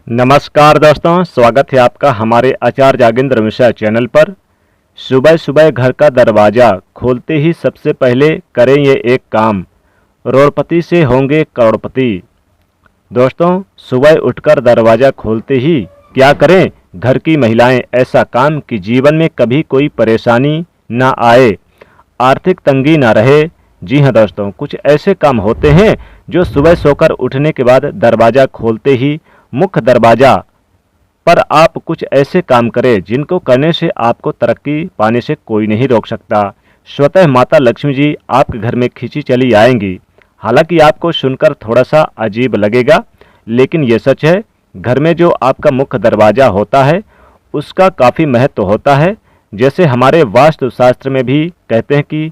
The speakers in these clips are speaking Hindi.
नमस्कार दोस्तों, स्वागत है आपका हमारे आचार्य जागेंद्र मिश्रा चैनल पर। सुबह सुबह घर का दरवाज़ा खोलते ही सबसे पहले करें ये एक काम, करोड़पति से होंगे करोड़पति। दोस्तों, सुबह उठकर दरवाज़ा खोलते ही क्या करें घर की महिलाएं ऐसा काम कि जीवन में कभी कोई परेशानी ना आए, आर्थिक तंगी ना रहे। जी हाँ दोस्तों, कुछ ऐसे काम होते हैं जो सुबह सोकर उठने के बाद दरवाज़ा खोलते ही मुख्य दरवाज़ा पर आप कुछ ऐसे काम करें जिनको करने से आपको तरक्की पाने से कोई नहीं रोक सकता। स्वतः माता लक्ष्मी जी आपके घर में खींची चली आएंगी। हालांकि आपको सुनकर थोड़ा सा अजीब लगेगा, लेकिन ये सच है। घर में जो आपका मुख्य दरवाज़ा होता है उसका काफ़ी महत्व होता है। जैसे हमारे वास्तुशास्त्र में भी कहते हैं कि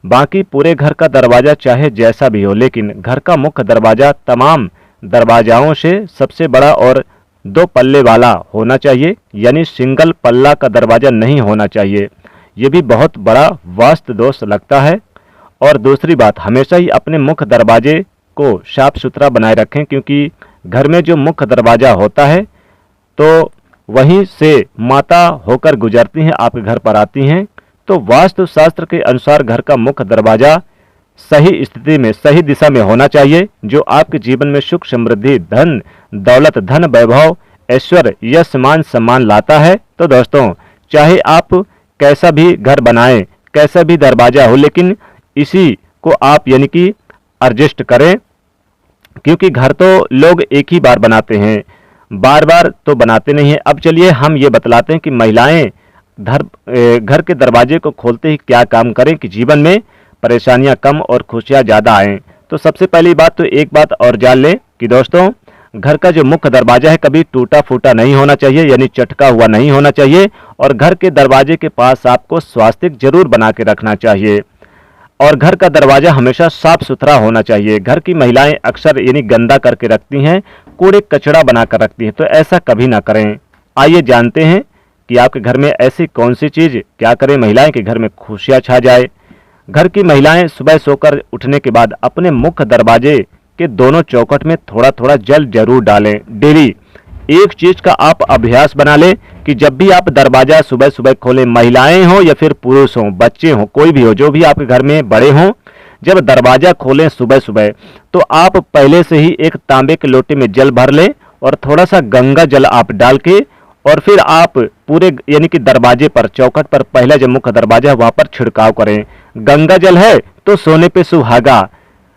बाकी पूरे घर का दरवाज़ा चाहे जैसा भी हो, लेकिन घर का मुख्य दरवाज़ा तमाम दरवाजाओं से सबसे बड़ा और 2 पल्ले वाला होना चाहिए, यानी सिंगल पल्ला का दरवाज़ा नहीं होना चाहिए। ये भी बहुत बड़ा वास्तु दोष लगता है। और दूसरी बात, हमेशा ही अपने मुख्य दरवाजे को साफ सुथरा बनाए रखें, क्योंकि घर में जो मुख्य दरवाज़ा होता है तो वहीं से माता होकर गुजरती हैं, आपके घर पर आती हैं। तो वास्तुशास्त्र के अनुसार घर का मुख्य दरवाज़ा सही स्थिति में, सही दिशा में होना चाहिए, जो आपके जीवन में सुख समृद्धि, धन दौलत, धन वैभव, ऐश्वर्य, यश मान सम्मान लाता है। तो दोस्तों, चाहे आप कैसा भी घर बनाएं, कैसा भी दरवाजा हो, लेकिन इसी को आप यानी कि एडजस्ट करें, क्योंकि घर तो लोग एक ही बार बनाते हैं, बार बार तो बनाते नहीं हैं। अब चलिए हम ये बतलाते हैं कि महिलाएं घर के दरवाजे को खोलते ही क्या काम करें कि जीवन में परेशानियां कम और खुशियां ज़्यादा आएँ। तो सबसे पहली बात तो एक बात और जान लें कि दोस्तों, घर का जो मुख्य दरवाज़ा है कभी टूटा फूटा नहीं होना चाहिए, यानी चटका हुआ नहीं होना चाहिए। और घर के दरवाजे के पास आपको स्वास्तिक जरूर बना के रखना चाहिए। और घर का दरवाज़ा हमेशा साफ सुथरा होना चाहिए। घर की महिलाएं अक्सर यानी गंदा करके रखती हैं, कूड़े कचड़ा बना कर रखती हैं, तो ऐसा कभी ना करें। आइए जानते हैं कि आपके घर में ऐसी कौन सी चीज़ क्या करें महिलाएं कि घर में खुशियाँ छा जाए। घर की महिलाएं सुबह सोकर उठने के बाद अपने मुख्य दरवाजे के दोनों चौखट में थोड़ा थोड़ा जल जरूर डालें। डेली एक चीज का आप अभ्यास बना लें कि जब भी आप दरवाजा सुबह सुबह खोलें, महिलाएं हो या फिर पुरुष हो, बच्चे हो, कोई भी हो, जो भी आपके घर में बड़े हों, जब दरवाजा खोलें सुबह सुबह तो आप पहले से ही एक तांबे के लोटे में जल भर लें और थोड़ा सा गंगा जल आप डाल के, और फिर आप पूरे यानी कि दरवाजे पर, चौखट पर, पहला जो मुख्य दरवाजा है वहां पर छिड़काव करें। गंगा जल है तो सोने पे सुहागा,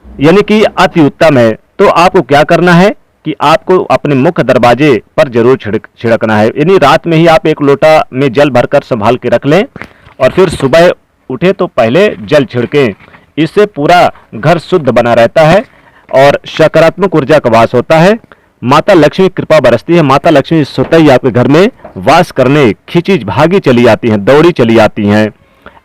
यानी कि अति उत्तम है। तो आपको क्या करना है कि आपको अपने मुख्य दरवाजे पर जरूर छिड़कना है, यानी रात में ही आप एक लोटा में जल भरकर संभाल के रख लें और फिर सुबह उठे तो पहले जल छिड़कें। इससे पूरा घर शुद्ध बना रहता है और सकारात्मक ऊर्जा का वास होता है। माता लक्ष्मी कृपा बरसती है। माता लक्ष्मी स्वतः ही आपके घर में वास करने खिंची भागी चली आती हैं, दौड़ी चली आती हैं।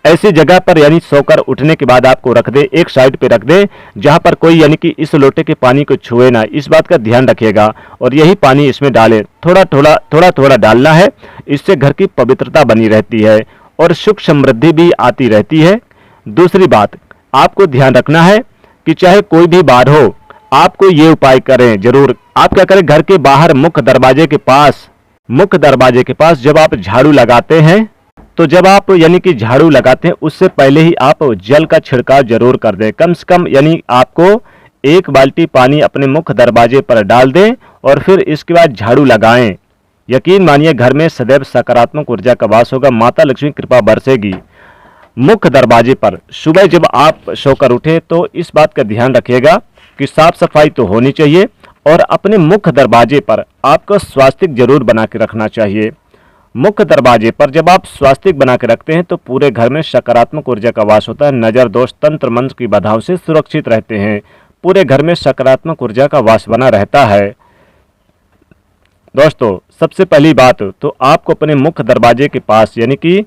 ऐसी जगह पर यानी सोकर उठने के बाद आपको रख दे, एक साइड पे रख दे जहां पर कोई यानी कि इस लोटे के पानी को छुए ना, इस बात का ध्यान रखिएगा। और यही पानी इसमें डालें, थोड़ा थोड़ा डालना है। इससे घर की पवित्रता बनी रहती है और सुख समृद्धि भी आती रहती है। दूसरी बात आपको ध्यान रखना है कि चाहे कोई भी बार हो, आपको ये उपाय करें जरूर। आप क्या करें, घर के बाहर मुख्य दरवाजे के पास जब आप झाड़ू लगाते हैं, तो जब आप यानी कि झाड़ू लगाते हैं उससे पहले ही आप जल का छिड़काव जरूर कर दें। कम से कम यानी आपको 1 बाल्टी पानी अपने मुख्य दरवाजे पर डाल दें और फिर इसके बाद झाड़ू लगाएं। यकीन मानिए घर में सदैव सकारात्मक ऊर्जा का वास होगा, माता लक्ष्मी कृपा बरसेगी। मुख्य दरवाजे पर सुबह जब आप सोकर उठे तो इस बात का ध्यान रखिएगा कि साफ सफाई तो होनी चाहिए और अपने मुख्य दरवाजे पर आपको स्वास्तिक जरूर बना के रखना चाहिए। मुख्य दरवाजे पर जब आप स्वास्तिक बना के रखते हैं तो पूरे घर में सकारात्मक ऊर्जा का वास होता है, नजर दोष तंत्र मंत्र की बाधाओं से सुरक्षित रहते हैं। पूरे घर में सकारात्मक ऊर्जा का वास बना रहता है। दोस्तों, सबसे पहली बात तो आपको अपने मुख्य दरवाजे के पास यानी कि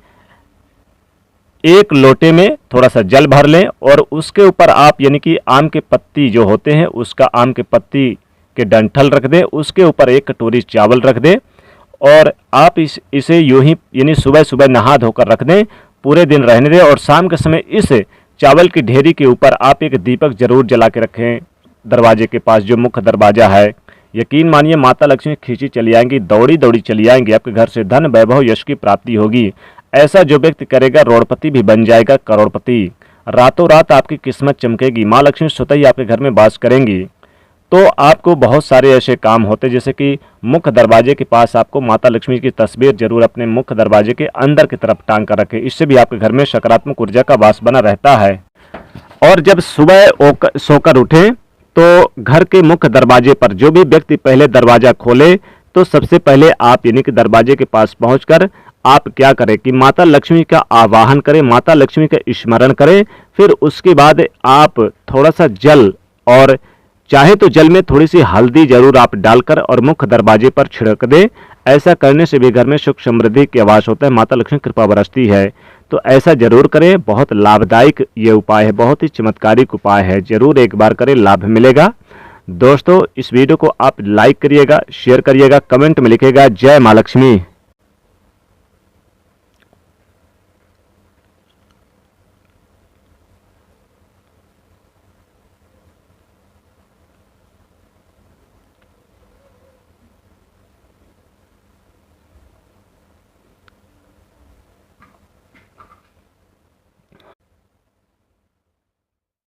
एक लोटे में थोड़ा सा जल भर लें और उसके ऊपर आप यानी कि आम के पत्ती जो होते हैं उसका, आम के पत्ती के डंठल रख दें, उसके ऊपर 1 कटोरी चावल रख दें और आप इसे यूं ही यानी सुबह सुबह नहा धोकर रख दें, पूरे दिन रहने दें। और शाम के समय इस चावल की ढेरी के ऊपर आप एक दीपक जरूर जला के रखें दरवाजे के पास, जो मुख्य दरवाजा है। यकीन मानिए माता लक्ष्मी खींची चली आएंगी, दौड़ी दौड़ी चली आएंगी, आपके घर से धन वैभव यश की प्राप्ति होगी। ऐसा जो व्यक्ति करेगा रोड़पति भी बन जाएगा करोड़पति। रातों रात आपकी किस्मत चमकेगी, माँ लक्ष्मी स्वतः ही आपके घर में वास करेंगी। तो आपको बहुत सारे ऐसे काम होते जैसे कि मुख्य दरवाजे के पास आपको माता लक्ष्मी की तस्वीर जरूर अपने मुख्य दरवाजे के अंदर की तरफ टांग कर रखें, इससे भी आपके घर में सकारात्मक ऊर्जा का वास बना रहता है। और जब सुबह सोकर उठें तो घर के मुख्य दरवाजे पर जो भी व्यक्ति पहले दरवाजा खोले तो सबसे पहले आप यानी कि दरवाजे के पास पहुंचकर आप क्या करें कि माता लक्ष्मी का आवाहन करें, माता लक्ष्मी का स्मरण करें। फिर उसके बाद आप थोड़ा सा जल और चाहे तो जल में थोड़ी सी हल्दी जरूर आप डालकर और मुख्य दरवाजे पर छिड़क दें। ऐसा करने से भी घर में सुख समृद्धि की आवास होता है, माता लक्ष्मी कृपा बरसती है। तो ऐसा जरूर करें, बहुत लाभदायक ये उपाय है, बहुत ही चमत्कारिक उपाय है, जरूर एक बार करें, लाभ मिलेगा। दोस्तों इस वीडियो को आप लाइक करिएगा, शेयर करिएगा, कमेंट में लिखिएगा जय माँ लक्ष्मी।